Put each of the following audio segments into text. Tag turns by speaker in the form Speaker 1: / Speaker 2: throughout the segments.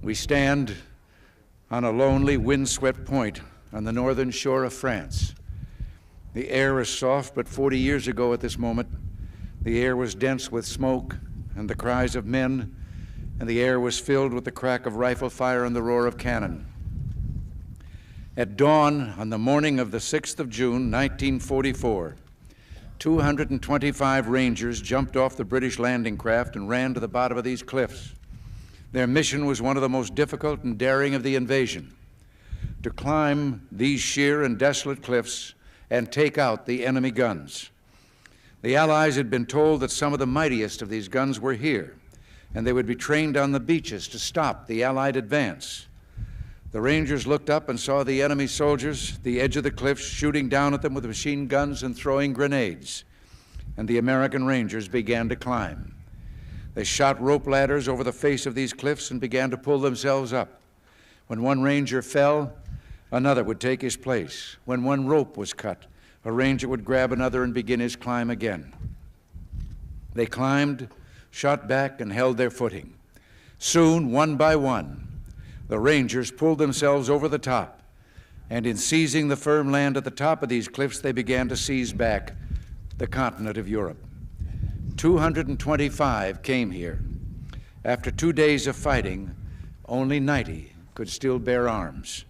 Speaker 1: We stand on a lonely, windswept point on the northern shore of France. The air is soft, but 40 years ago at this moment, the air was dense with smoke and the cries of men, and the air was filled with the crack of rifle fire and the roar of cannon. At dawn on the morning of the 6th of June, 1944, 225 Rangers jumped off the British landing craft and ran to the bottom of these cliffs. Their mission was one of the most difficult and daring of the invasion: to climb these sheer and desolate cliffs and take out the enemy guns. The Allies had been told that some of the mightiest of these guns were here, and they would be trained on the beaches to stop the Allied advance. The Rangers looked up and saw the enemy soldiers at the edge of the cliffs shooting down at them with machine guns and throwing grenades, and the American Rangers began to climb. They shot rope ladders over the face of these cliffs and began to pull themselves up. When one Ranger fell, another would take his place. When one rope was cut, a Ranger would grab another and begin his climb again. They climbed, shot back, and held their footing. Soon, one by one, the Rangers pulled themselves over the top, and in seizing the firm land at the top of these cliffs, they began to seize back the continent of Europe. 225 came here. After 2 days of fighting, only 90 could still bear arms.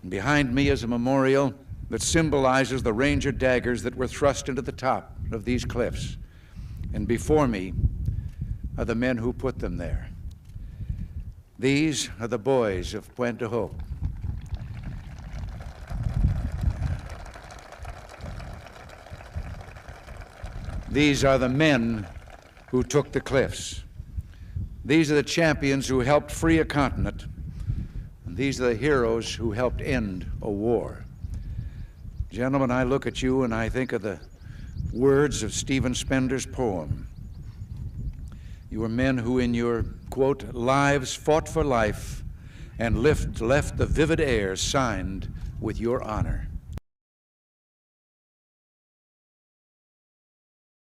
Speaker 1: And behind me is a memorial that symbolizes the Ranger daggers that were thrust into the top of these cliffs. And before me are the men who put them there. These are the boys of Point-du-Hoc. These are the men who took the cliffs. These are the champions who helped free a continent. And these are the heroes who helped end a war. Gentlemen, I look at you and I think of the words of Stephen Spender's poem. You are men who in your, quote, lives fought for life and left the vivid air signed with your honor.